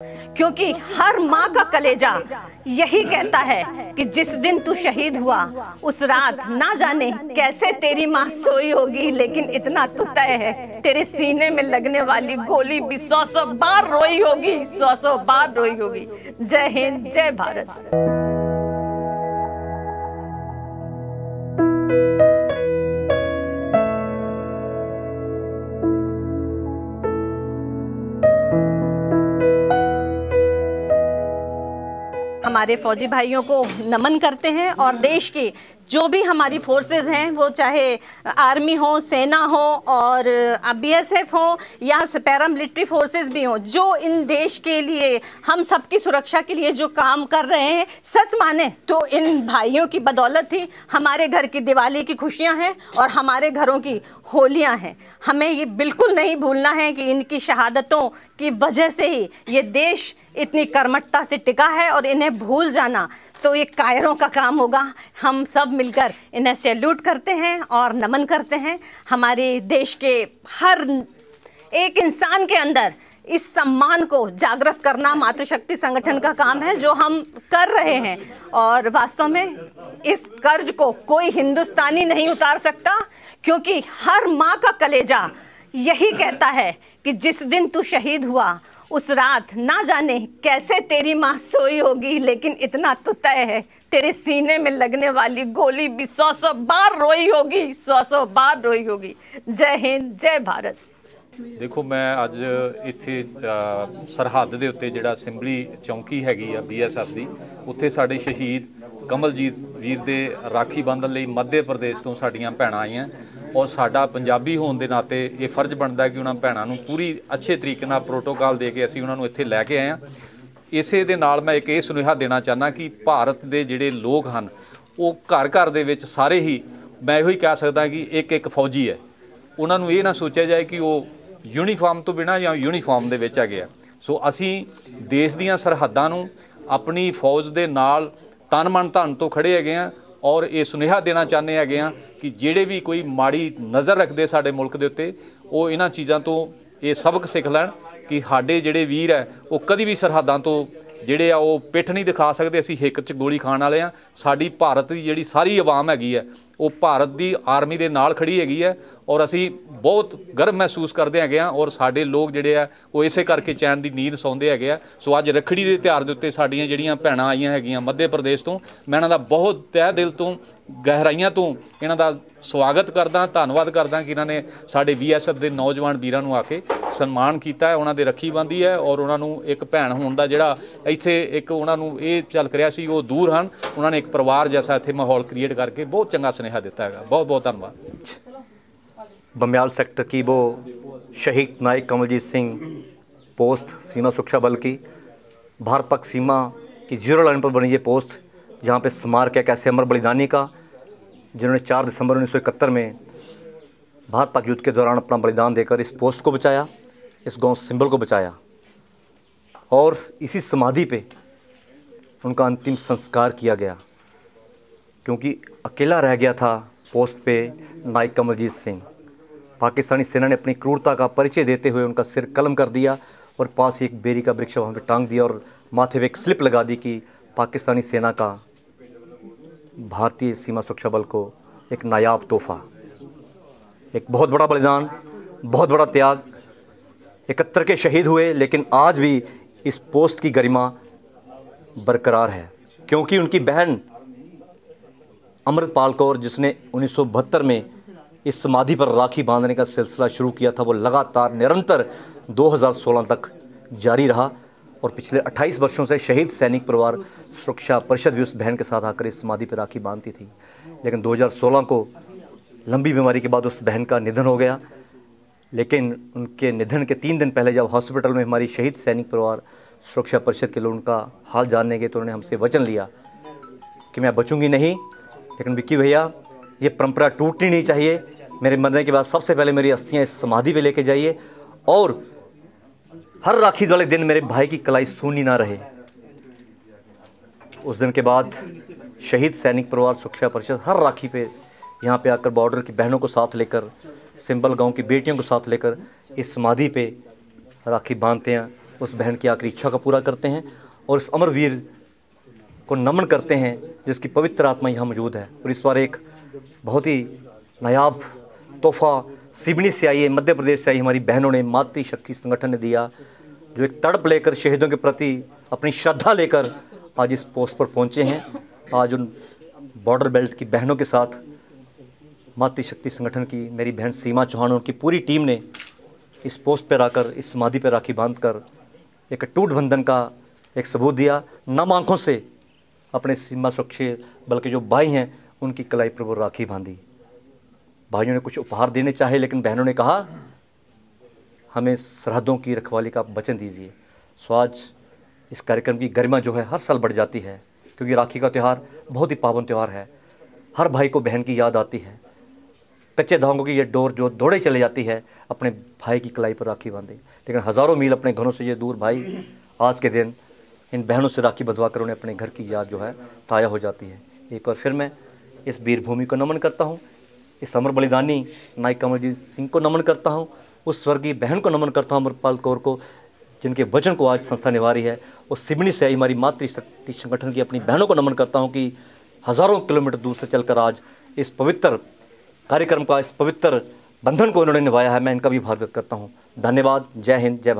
क्योंकि हर माँ का कलेजा यही कहता है कि जिस दिन तू शहीद हुआ उस रात ना जाने कैसे तेरी माँ सोई होगी, लेकिन इतना तो तय है तेरे सीने में लगने वाली गोली भी 100 बार रोई होगी, 100 बार रोई होगी। जय हिंद, जय भारत। हमारे फौजी भाइयों को नमन करते हैं और देश की जो भी हमारी फोर्सेस हैं, वो चाहे आर्मी हो, सेना हो और बीएसएफ हो या पैरामिलिट्री फोर्सेस भी हों, जो इन देश के लिए, हम सबकी सुरक्षा के लिए जो काम कर रहे हैं, सच माने तो इन भाइयों की बदौलत ही हमारे घर की दिवाली की खुशियां हैं और हमारे घरों की होलियां हैं। हमें ये बिल्कुल नहीं भूलना है कि इनकी शहादतों की वजह से ही ये देश इतनी कर्मठता से टिका है, और इन्हें भूल जाना तो ये कायरों का काम होगा। हम सब मिलकर इन्हें सैल्यूट करते हैं और नमन करते हैं। हमारे देश के हर एक इंसान के अंदर इस सम्मान को जागृत करना मातृशक्ति संगठन का काम है, जो हम कर रहे हैं। और वास्तव में इस कर्ज को कोई हिंदुस्तानी नहीं उतार सकता, क्योंकि हर माँ का कलेजा यही कहता है कि जिस दिन तू शहीद हुआ उस रात ना जाने कैसे तेरी माँ सोई होगी, लेकिन इतना तो तय है तेरे सीने में लगने वाली गोली भी 100 बार रोई होगी, 100 बार रोई होगी। जय हिंद, जय भारत। देखो, मैं अज इत्थे सरहद के उत्ते जिहड़ा असैंबली चौंकी हैगी आ BSF की, उत्थे साडे शहीद कमलजीत वीर दे राखी बंधन लई मध्य प्रदेश तो साडियां भैणां आईयां, और साडा पंजाबी होने के नाते ये फर्ज बनता है कि उन्होंने भैनों को पूरी अच्छे तरीके नाल प्रोटोकॉल दे के असीं उन्होंने इत्थे लैके आए हैं। इसे दे नाल मैं एक ये सुनेहा देना चाहना कि भारत के जिहड़े लोग हैं वो घर घर दे विच सारे ही, मैं इहो ही कह सकदा कि एक एक फौजी है। उन्होंने ये ना सोचा जाए कि वो यूनीफॉर्म तो बिना या यूनीफॉर्म दे विच हैगे आ। सो असीं देश दीयां सरहदां नूं अपनी फौज दे नाल तन मन धन तो खड़े हैगे आ, और ये सुनेहा देना चाहते हैं कि जेड़े भी कोई माड़ी नज़र रखते साडे मुल्क के उत्ते, वो इन्हां चीज़ों तो ये सबक सिख लैण कि साडे जेड़े वीर है वो कभी भी सरहदां तो जेड़े आ वो पिठ नहीं दिखा सकते। असीं हिक च गोली खाण वाले आ। साडी भारत की जिहड़ी सारी आवाम हैगी है वो भारत की आर्मी दे नाल खड़ी हैगी है, और असीं बहुत गर्व महसूस करते हैं। और साडे लोग जिहड़े आ वो इसे करके चैन की नींद सौंदे हैगे आ। सो अज रखड़ी के त्यौहार के उत्ते साडियां जिहड़ियां भैणां आईयां हैगियां मध्य प्रदेश तो, मैं इन्हां दा बहुत तह दिल तो गहराइयां तो इन्हां दा स्वागत करदा, धन्नवाद करदा कि इन्होंने साडे BSF के नौजवान वीरां नूं आके सन्मान किया है, उन्हां दे रखी बंधी है, और उन्हां नूं एक भैण होण दा जिहड़ा इत्थे एक उन्हां नूं ये झलक रिहा सी, वो दूर हैं, उन्होंने एक परिवार जैसा इत्थे माहौल क्रिएट करके बहुत चंगा सुनेहा दिता है। बहुत बहुत धन्यवाद। बमियाल सेक्टर की वो शहीद नायक कमलजीत सिंह पोस्ट सीमा सुरक्षा बल की भारत पाक सीमा की 0 लाइन पर बनी ये पोस्ट, जहाँ पे स्मारक है कैसे अमर बलिदानी का, जिन्होंने 4 दिसंबर 1971 में भारत पाक युद्ध के दौरान अपना बलिदान देकर इस पोस्ट को बचाया, इस गांव सिंबल को बचाया, और इसी समाधि पे उनका अंतिम संस्कार किया गया, क्योंकि अकेला रह गया था पोस्ट पे नायक कमलजीत सिंह। पाकिस्तानी सेना ने अपनी क्रूरता का परिचय देते हुए उनका सिर कलम कर दिया, और पास ही एक बेरी का वृक्ष वहाँ पर टांग दिया, और माथे पे एक स्लिप लगा दी कि पाकिस्तानी सेना का भारतीय सीमा सुरक्षा बल को एक नायाब तोहफा, एक बहुत बड़ा बलिदान, बहुत बड़ा त्याग। 71 के शहीद हुए, लेकिन आज भी इस पोस्ट की गरिमा बरकरार है, क्योंकि उनकी बहन अमृतपाल कौर, जिसने 1972 में इस समाधि पर राखी बांधने का सिलसिला शुरू किया था, वो लगातार निरंतर 2016 तक जारी रहा, और पिछले 28 वर्षों से शहीद सैनिक परिवार सुरक्षा परिषद भी उस बहन के साथ आकर इस समाधि पर राखी बांधती थी। लेकिन 2016 को लंबी बीमारी के बाद उस बहन का निधन हो गया। लेकिन उनके निधन के 3 दिन पहले जब हॉस्पिटल में हमारी शहीद सैनिक परिवार सुरक्षा परिषद के लोग उनका हाल जानने गए, तो उन्होंने हमसे वचन लिया कि मैं बचूंगी नहीं, लेकिन विक्की भैया ये परंपरा टूटनी नहीं चाहिए। मेरे मरने के बाद सबसे पहले मेरी अस्थियाँ इस समाधि पे लेके जाइए, और हर राखी वाले दिन मेरे भाई की कलाई सूनी ना रहे। उस दिन के बाद शहीद सैनिक परिवार सुरक्षा परिषद हर राखी पे यहाँ पे आकर बॉर्डर की बहनों को साथ लेकर, सिंबल गांव की बेटियों को साथ लेकर इस समाधि पे राखी बांधते हैं, उस बहन की आखिरी इच्छा को पूरा करते हैं और उस अमरवीर को नमन करते हैं जिसकी पवित्र आत्मा यहाँ मौजूद है। और इस बार एक बहुत ही नायाब तोहफा सिवनी से आई है, मध्य प्रदेश से आई हमारी बहनों ने, मातृशक्ति संगठन ने दिया, जो एक तड़प लेकर शहीदों के प्रति अपनी श्रद्धा लेकर आज इस पोस्ट पर पहुँचे हैं। आज उन बॉर्डर बेल्ट की बहनों के साथ मातृशक्ति संगठन की मेरी बहन सीमा चौहान और उनकी पूरी टीम ने इस पोस्ट पर आकर, इस समाधि पर राखी बांधकर एक अटूट बंधन का एक सबूत दिया। नम आंखों से अपने सीमा सुरक्षा बल के जो भाई हैं उनकी कलाई पर वो राखी बांधी। भाइयों ने कुछ उपहार देने चाहे, लेकिन बहनों ने कहा हमें सरहदों की रखवाली का वचन दीजिए। सो आज इस कार्यक्रम की गरिमा जो है हर साल बढ़ जाती है, क्योंकि राखी का त्यौहार बहुत ही पावन त्यौहार है। हर भाई को बहन की याद आती है। कच्चे धागों की ये डोर जो दौड़े चले जाती है अपने भाई की कलाई पर राखी बांधे, लेकिन हज़ारों मील अपने घरों से ये दूर भाई आज के दिन इन बहनों से राखी बंधवा कर उन्हें अपने घर की याद जो है ताज़ा हो जाती है। एक बार फिर मैं इस वीर भूमि को नमन करता हूँ, इस अमर बलिदानी नायक कमलजीत सिंह को नमन करता हूँ, उस स्वर्गीय बहन को नमन करता हूँ अमरपाल कौर को, जिनके वचन को आज संस्था निभा रही है। उस सिवनी से आई हमारी मातृशक्ति संगठन की अपनी बहनों को नमन करता हूँ कि हज़ारों किलोमीटर दूर से चलकर आज इस पवित्र कार्यक्रम का, इस पवित्र बंधन को इन्होंने निभाया है। मैं इनका भी आभार व्यक्त करता हूँ। धन्यवाद। जय हिंद, जय भारत।